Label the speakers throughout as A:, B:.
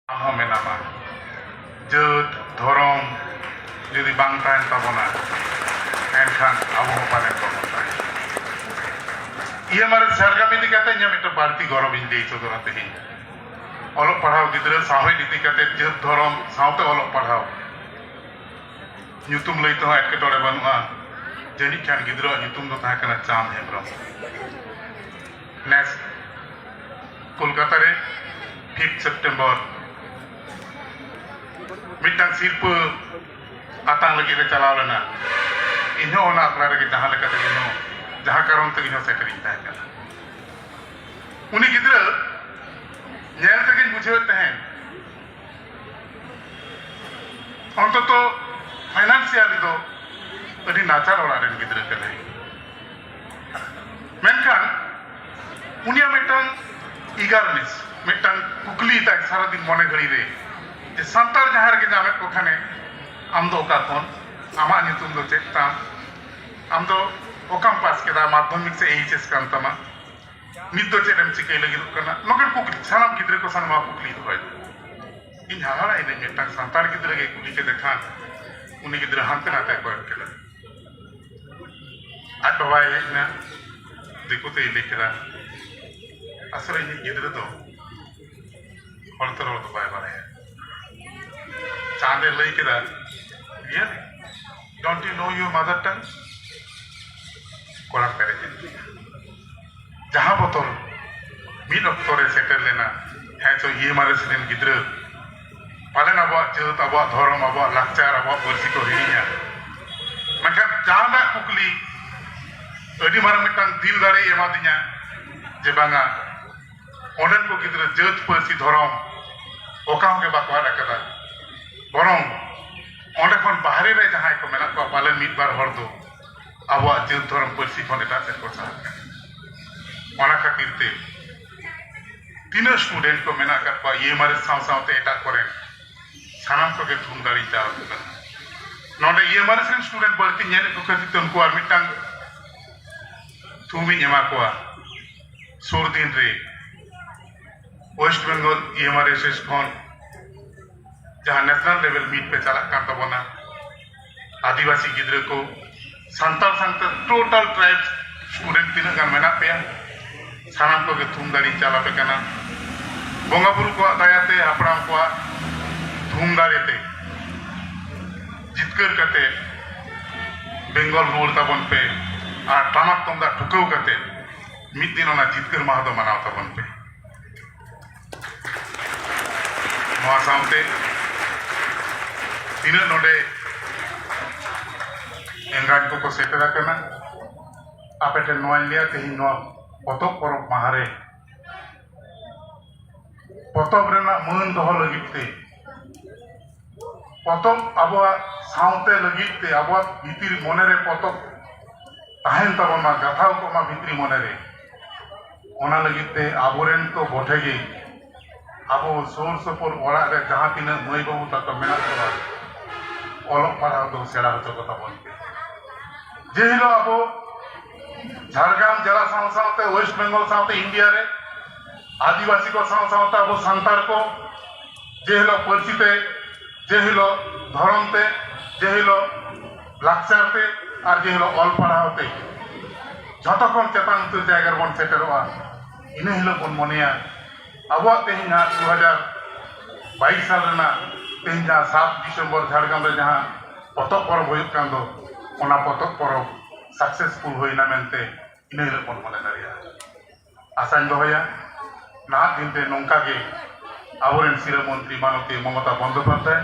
A: ᱟᱢᱦᱚᱸ ᱢᱮᱱᱟᱢᱟ ᱡᱟᱹᱛ ᱫᱷᱚᱨᱚᱢ ᱡᱩᱫᱤ ᱵᱟᱝ ᱛᱟᱦᱮᱱ ᱛᱟᱵᱚᱱᱟ ᱮᱱᱠᱷᱟᱱ ᱟᱵᱚ ᱦᱚᱸ ᱯᱟᱞᱮᱱ ᱵᱟᱵᱚᱱ ᱛᱟᱦᱮᱱᱟ। ᱤᱭᱟᱹ ᱢᱟᱨᱮ ᱡᱷᱟᱲᱜᱨᱟᱢ ᱤᱫᱤ ᱠᱟᱛᱮ ᱤᱧᱟᱹᱜ ᱢᱤᱫᱴᱟᱝ ᱵᱟᱹᱲᱛᱤ ᱜᱚᱨᱚᱵᱤᱧ ᱞᱟᱹᱭ ᱥᱚᱫᱚᱨᱟ ᱛᱮᱦᱮᱧ। ᱚᱞᱚᱜ ᱯᱟᱲᱦᱟᱣ ᱜᱤᱫᱽᱨᱟᱹ ᱥᱟᱶᱦᱮᱫ ᱤᱫᱤ ᱠᱟᱛᱮ ᱡᱟᱹᱛ ᱫᱷᱚᱨᱚᱢ ᱥᱟᱶᱛᱮ ᱚᱞᱚᱜ ᱯᱟᱲᱦᱟᱣ ᱧᱩᱛᱩᱢ ᱞᱟᱹᱭ ᱛᱮᱦᱚᱸ ᱮᱴᱠᱮᱴᱚᱬᱮ ᱵᱟᱹᱱᱩᱜᱼᱟ। ᱡᱟᱹᱱᱤᱡ ᱠᱷᱟᱱ ᱜᱤᱫᱽᱨᱟᱹᱣᱟᱜ ᱧᱩᱛᱩम ᱫᱚ ᱛᱟᱦᱮᱸ ᱠᱟᱱᱟ ᱪᱟᱸᱫ ᱦᱮᱢᱵᱨᱚᱢ। ᱱᱮᱥ ᱠᱳᱞᱠᱟতা ᱨᱮ 5 সেপ্টেম্বর मिट्टांग सिरपा आतांग लगी रे चलाव लेना इन्हों ओना आखड़ा रे जहां लेका ते इन्हों जहां कारण ते इन्हों सेटरिंग ताहे कना उनी गिद्रा नेल ते गिन बुझे तहन अंततो फाइनेंशियली दो अडी नाचार ओड़ा रेन गिद्रा कने मेनखान उनिया मिट्टांग ईगारनेस मिट्टांग कुकली ता सारा दिन मने घड़ी रे जे संतार जहां रे जामे को खाने आम दो का कोन आमा नितुम दो चेकता आम दो ओकाम पास केदा माध्यमिक से एचएस कान तमा नित दो चेदम चिके लगी कना नगन कुकली सानाम गिद्रे को सानमा कुकली होय इन हारा इन मिट्टांग संतार गिद्रे के कुली के देखा उनी गिद्रे हांते नाते को केला आज बाबा ना दिकुते लेकरा असरे इन गिद्रे दो हलतर तो बाय बारे चांदे लई केदा real don't you know your mother tongue कोड़ा पेरे जहां बोतल मिड अक्टोरे सेटल लेना है तो ये मारे सिनेन गिद्र पालन अब जत अब धर्म अब लाचार अब पर्सी को हिरिया मका जाना कुकली अडी मारा मिटांग दिल दाड़े एमा दिया जे बांगा ओडन को गिद्र जत पर्सी धर्म ओका के बाकवार कदा बरং ओंडे खन बाहरे रे जहां को मेना को पालन मिद बार हर दो आबो जत धर्म पर्सी खन एटा से को साथ ओना खातिर ते तीन स्टूडेंट को मेना का पा ये मारे साव सावते एटा करे सानाम को के धूम दाड़ी चा नोडे ये मारे सेन स्टूडेंट बरती नेने को खातिर तन को आर मिटांग थूमी एमा को सुर दिन रे वेस्ट बंगाल ये मारे से खन जहां नेशनल लेवल मीट पे चला कान तबना आदिवासी गिद्रे को संताल संत टोटल ट्राइब स्टूडेंट तीन गान मेना पे सानाम को के थूम दाड़ी चला पे कना बोंगा बुरु को दायाते अपराम को थूम दाड़ीते जितकर कते बेंगल रोड तबन पे आ टामक तमदा ठुकौ कते मिद दिन ना जितकर माह दो मनाव तबन पे नोआ सामते तीन नोडे एंगाज को सेटरा करना आपेटे नोआ लिया तेही नोआ पतक परब माहारे पतक रेना मन दोह लगिते पतक आबवा सावते लगिते आबवा भीतिर मने रे पतक ताहेन तबमा गाथाव को मा भीतरी मने रे ओना लगिते आबोरेन तो बोठेगे आबो सोर सपोर ओड़ा रे जहां तीन मई बाबू तक मेना को ओलक पढ़ाव दो सेड़ा होचो को तबन जे हिलो आबो झारग्राम जिला साव सावते वेस्ट बंगाल सावते इंडिया रे आदिवासी को साव सावते आबो संतार को जे हिलो पर्सीते जे हिलो धर्मते जे हिलो लाक्चारते और जे हिलो ऑल पढ़ावते जत खन चेतान उतर जायगा बन सेटरवा इने हिलो बन मनेया आबो तेहिं 2022 साल रेना तेहिं 7 दिसंबर झारग्राम रे जहां पतक परब होय कान दो ओना पतक परब सक्सेसफुल होइना मेनते इने हिलो बन मने दारिया आसाइन दोहया ना दिनते नोंका के आबोरेन सिरा मंत्री मानवती ममता बंदोपाध्याय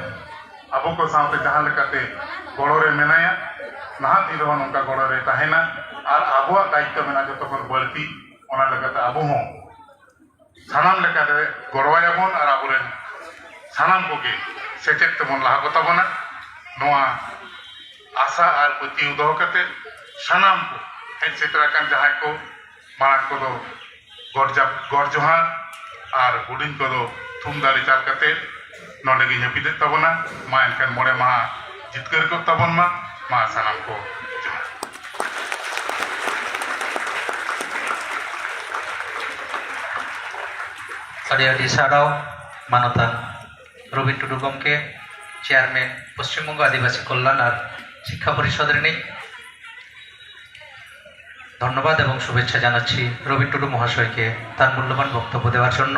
A: आबो को साथे जहां लेकाते गड़ो रे मेनाया ना दिन रे नोंका गड़ो रे ताहेना और आबोआ दायित्व मेना जतो को बळती ओना लेकाते आबो हो सानाम लेकाते गड़वायाबन और आबोरेन सानाम को के सेचेत तबन लाहा को तबना नोआ आशा और पति उदह कते सानाम को हेड सेटरा कान जहां को मारा को दो गड़ जोहार और हुडिन को दो थुम दाड़ी चाल कते नोडे गे हपिदे तबना मा एनकान मोड़े माह जितकर को तबन मा सानाम को जोहार
B: Sadia di Sarau Manatan Rabin Tudu গমকে চেয়ারম্যান পশ্চিমবঙ্গ আদিবাসী কল্যাণ আর শিক্ষা পরিষদের নেই ধন্যবাদ এবং শুভেচ্ছা জানাচ্ছি রবীন টুডু মহাশয়কে তার মূল্যবান বক্তব্য দেওয়ার জন্য।